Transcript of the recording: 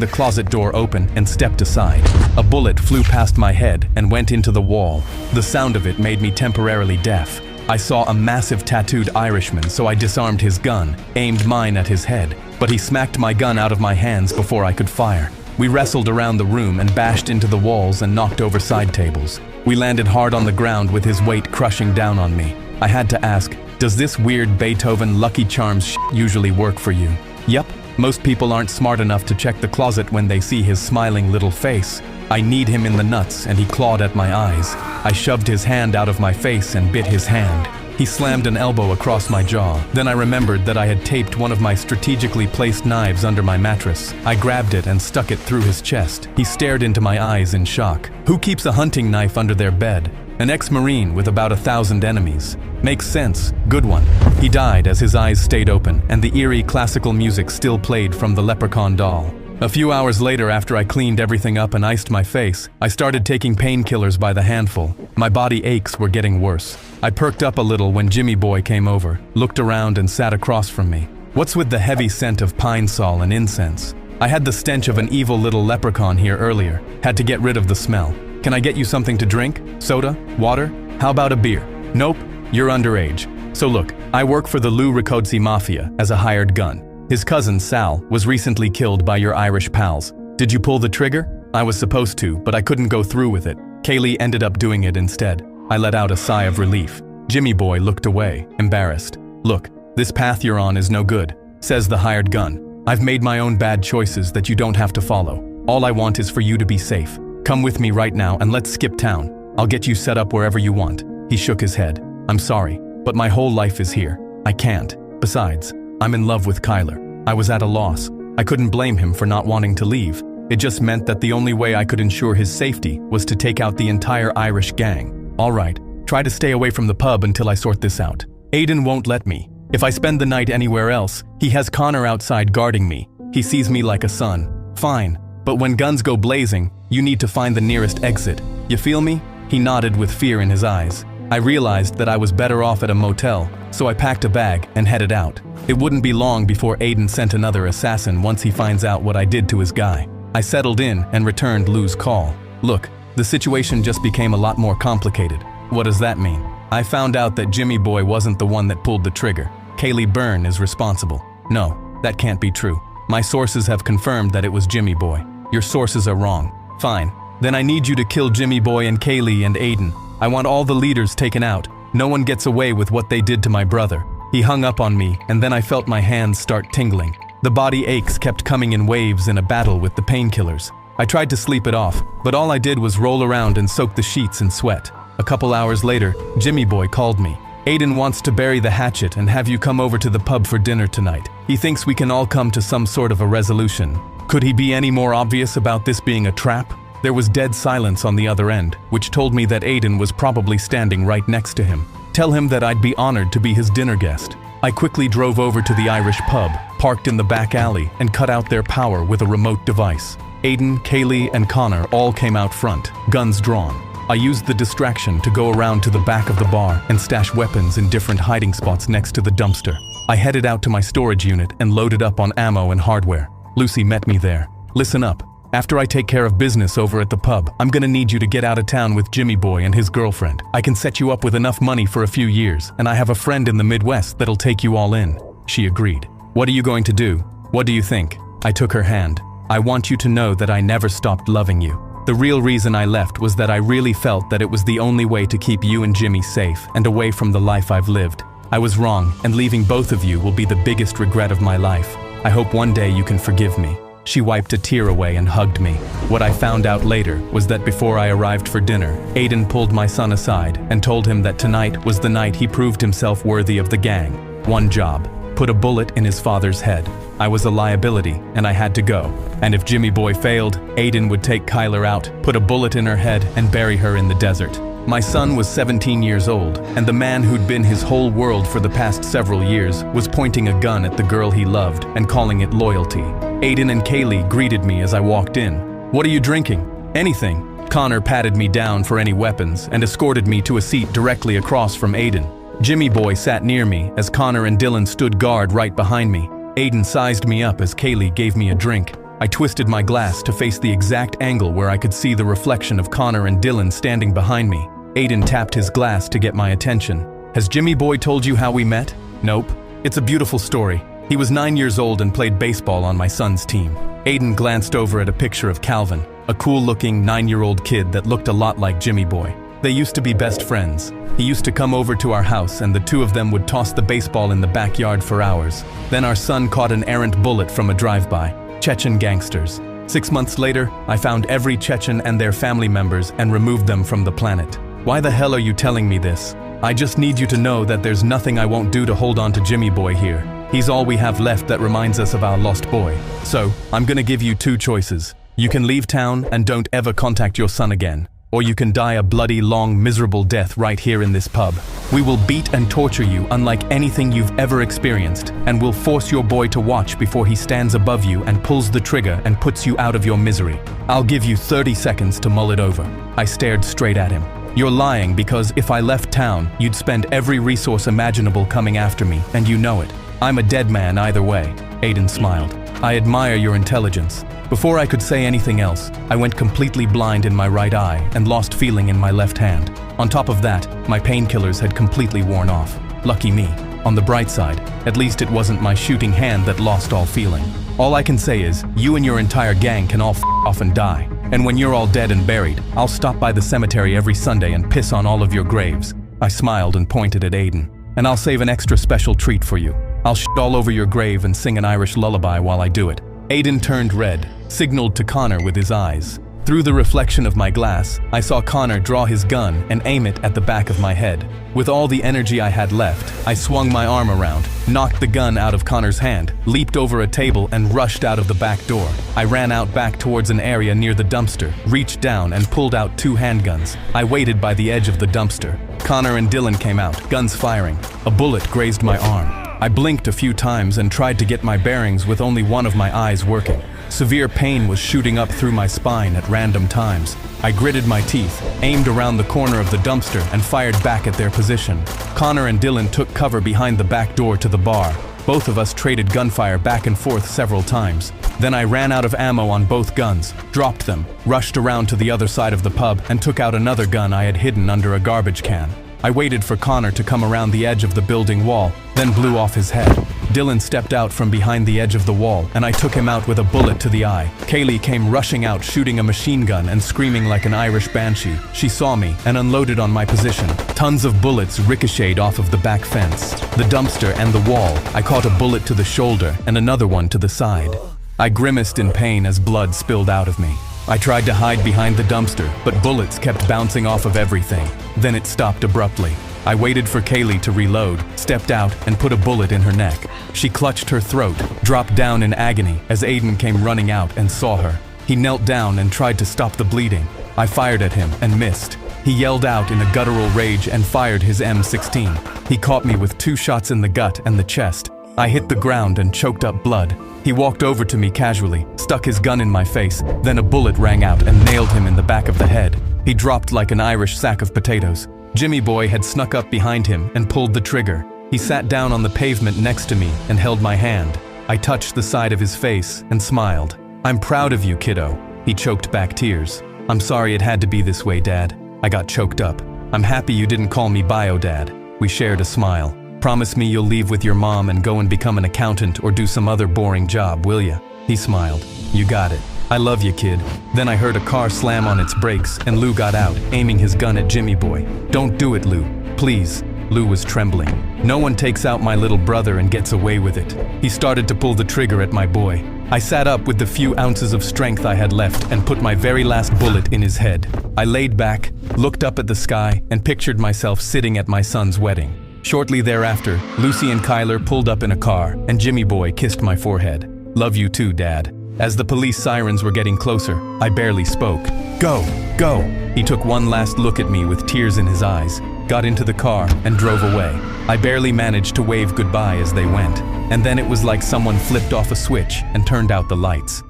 the closet door open and stepped aside. A bullet flew past my head and went into the wall. The sound of it made me temporarily deaf. I saw a massive tattooed Irishman, so I disarmed his gun, aimed mine at his head, but he smacked my gun out of my hands before I could fire. We wrestled around the room and bashed into the walls and knocked over side tables. We landed hard on the ground with his weight crushing down on me. I had to ask, does this weird Beethoven Lucky Charms usually work for you? Yep, most people aren't smart enough to check the closet when they see his smiling little face. I kneed him in the nuts and he clawed at my eyes. I shoved his hand out of my face and bit his hand. He slammed an elbow across my jaw. Then I remembered that I had taped one of my strategically placed knives under my mattress. I grabbed it and stuck it through his chest. He stared into my eyes in shock. Who keeps a hunting knife under their bed? An ex-Marine with about 1,000 enemies. Makes sense. Good one. He died as his eyes stayed open, and the eerie classical music still played from the leprechaun doll. A few hours later, after I cleaned everything up and iced my face, I started taking painkillers by the handful. My body aches were getting worse. I perked up a little when Jimmy Boy came over, looked around and sat across from me. What's with the heavy scent of pine sol and incense? I had the stench of an evil little leprechaun here earlier. Had to get rid of the smell. Can I get you something to drink? Soda? Water? How about a beer? Nope, you're underage. So look, I work for the Lou Riccozzi Mafia as a hired gun. His cousin, Sal, was recently killed by your Irish pals. Did you pull the trigger? I was supposed to, but I couldn't go through with it. Kaylee ended up doing it instead. I let out a sigh of relief. Jimmy Boy looked away, embarrassed. Look, this path you're on is no good, says the hired gun. I've made my own bad choices that you don't have to follow. All I want is for you to be safe. Come with me right now and let's skip town. I'll get you set up wherever you want. He shook his head. I'm sorry, but my whole life is here. I can't. Besides, I'm in love with Kyler. I was at a loss. I couldn't blame him for not wanting to leave. It just meant that the only way I could ensure his safety was to take out the entire Irish gang. All right, try to stay away from the pub until I sort this out. Aiden won't let me. If I spend the night anywhere else, he has Connor outside guarding me. He sees me like a son. Fine, but when guns go blazing, you need to find the nearest exit. You feel me? He nodded with fear in his eyes. I realized that I was better off at a motel, so I packed a bag and headed out. It wouldn't be long before Aiden sent another assassin once he finds out what I did to his guy. I settled in and returned Lou's call. Look, the situation just became a lot more complicated. What does that mean? I found out that Jimmy Boy wasn't the one that pulled the trigger. Kaylee Byrne is responsible. No, that can't be true. My sources have confirmed that it was Jimmy Boy. Your sources are wrong. Fine. Then I need you to kill Jimmy Boy and Kaylee and Aiden. I want all the leaders taken out. No one gets away with what they did to my brother. He hung up on me, and then I felt my hands start tingling. The body aches kept coming in waves in a battle with the painkillers. I tried to sleep it off, but all I did was roll around and soak the sheets in sweat. A couple hours later, Jimmy Boy called me. Aiden wants to bury the hatchet and have you come over to the pub for dinner tonight. He thinks we can all come to some sort of a resolution. Could he be any more obvious about this being a trap? There was dead silence on the other end, which told me that Aiden was probably standing right next to him. Tell him that I'd be honored to be his dinner guest. I quickly drove over to the Irish pub, parked in the back alley, and cut out their power with a remote device. Aiden, Kaylee, and Connor all came out front, guns drawn. I used the distraction to go around to the back of the bar and stash weapons in different hiding spots next to the dumpster. I headed out to my storage unit and loaded up on ammo and hardware. Lucy met me there. Listen up. After I take care of business over at the pub, I'm gonna need you to get out of town with Jimmy Boy and his girlfriend. I can set you up with enough money for a few years, and I have a friend in the Midwest that'll take you all in. She agreed. What are you going to do? What do you think? I took her hand. I want you to know that I never stopped loving you. The real reason I left was that I really felt that it was the only way to keep you and Jimmy safe and away from the life I've lived. I was wrong, and leaving both of you will be the biggest regret of my life. I hope one day you can forgive me. She wiped a tear away and hugged me. What I found out later was that before I arrived for dinner, Aiden pulled my son aside and told him that tonight was the night he proved himself worthy of the gang. One job: put a bullet in his father's head. I was a liability, and I had to go. And if Jimmy Boy failed, Aiden would take Kyler out, put a bullet in her head, and bury her in the desert. My son was 17 years old, and the man who'd been his whole world for the past several years was pointing a gun at the girl he loved and calling it loyalty. Aiden and Kaylee greeted me as I walked in. "What are you drinking?" "Anything." Connor patted me down for any weapons and escorted me to a seat directly across from Aiden. Jimmy Boy sat near me as Connor and Dylan stood guard right behind me. Aiden sized me up as Kaylee gave me a drink. I twisted my glass to face the exact angle where I could see the reflection of Connor and Dylan standing behind me. Aiden tapped his glass to get my attention. Has Jimmy Boy told you how we met? Nope. It's a beautiful story. He was 9 years old and played baseball on my son's team. Aiden glanced over at a picture of Calvin, a cool-looking 9-year-old kid that looked a lot like Jimmy Boy. They used to be best friends. He used to come over to our house and the two of them would toss the baseball in the backyard for hours. Then our son caught an errant bullet from a drive-by. Chechen gangsters. 6 months later, I found every Chechen and their family members and removed them from the planet. Why the hell are you telling me this? I just need you to know that there's nothing I won't do to hold on to Jimmy Boy here. He's all we have left that reminds us of our lost boy. So, I'm gonna give you two choices. You can leave town and don't ever contact your son again. Or you can die a bloody, long, miserable death right here in this pub. We will beat and torture you unlike anything you've ever experienced, and we'll force your boy to watch before he stands above you and pulls the trigger and puts you out of your misery. I'll give you 30 seconds to mull it over. I stared straight at him. You're lying because if I left town, you'd spend every resource imaginable coming after me, and you know it. I'm a dead man either way. Aiden smiled. I admire your intelligence. Before I could say anything else, I went completely blind in my right eye and lost feeling in my left hand. On top of that, my painkillers had completely worn off. Lucky me. On the bright side, at least it wasn't my shooting hand that lost all feeling. All I can say is, you and your entire gang can all f off and die. And when you're all dead and buried, I'll stop by the cemetery every Sunday and piss on all of your graves. I smiled and pointed at Aiden. And I'll save an extra special treat for you. I'll shit all over your grave and sing an Irish lullaby while I do it. Aiden turned red, signaled to Connor with his eyes. Through the reflection of my glass, I saw Connor draw his gun and aim it at the back of my head. With all the energy I had left, I swung my arm around, knocked the gun out of Connor's hand, leaped over a table and rushed out of the back door. I ran out back towards an area near the dumpster, reached down and pulled out 2 handguns. I waited by the edge of the dumpster. Connor and Dylan came out, guns firing. A bullet grazed my arm. I blinked a few times and tried to get my bearings with only one of my eyes working. Severe pain was shooting up through my spine at random times. I gritted my teeth, aimed around the corner of the dumpster and fired back at their position. Connor and Dylan took cover behind the back door to the bar. Both of us traded gunfire back and forth several times. Then I ran out of ammo on both guns, dropped them, rushed around to the other side of the pub and took out another gun I had hidden under a garbage can. I waited for Connor to come around the edge of the building wall, then blew off his head. Dylan stepped out from behind the edge of the wall, and I took him out with a bullet to the eye. Kaylee came rushing out shooting a machine gun and screaming like an Irish banshee. She saw me and unloaded on my position. Tons of bullets ricocheted off of the back fence, the dumpster and the wall. I caught a bullet to the shoulder and another one to the side. I grimaced in pain as blood spilled out of me. I tried to hide behind the dumpster, but bullets kept bouncing off of everything. Then it stopped abruptly. I waited for Kaylee to reload, stepped out, and put a bullet in her neck. She clutched her throat, dropped down in agony as Aiden came running out and saw her. He knelt down and tried to stop the bleeding. I fired at him and missed. He yelled out in a guttural rage and fired his M16. He caught me with 2 shots in the gut and the chest. I hit the ground and choked up blood. He walked over to me casually, stuck his gun in my face, then a bullet rang out and nailed him in the back of the head. He dropped like an Irish sack of potatoes. Jimmy Boy had snuck up behind him and pulled the trigger. He sat down on the pavement next to me and held my hand. I touched the side of his face and smiled. I'm proud of you, kiddo. He choked back tears. I'm sorry it had to be this way, Dad. I got choked up. I'm happy you didn't call me Bio Dad. We shared a smile. Promise me you'll leave with your mom and go and become an accountant or do some other boring job, will ya? He smiled. You got it. I love you, kid. Then I heard a car slam on its brakes and Lou got out, aiming his gun at Jimmy Boy. Don't do it, Lou. Please. Lou was trembling. No one takes out my little brother and gets away with it. He started to pull the trigger at my boy. I sat up with the few ounces of strength I had left and put my very last bullet in his head. I laid back, looked up at the sky, and pictured myself sitting at my son's wedding. Shortly thereafter, Lucy and Kyler pulled up in a car, and Jimmy Boy kissed my forehead. Love you too, Dad. As the police sirens were getting closer, I barely spoke. Go, go! He took one last look at me with tears in his eyes, got into the car, and drove away. I barely managed to wave goodbye as they went, and then it was like someone flipped off a switch and turned out the lights.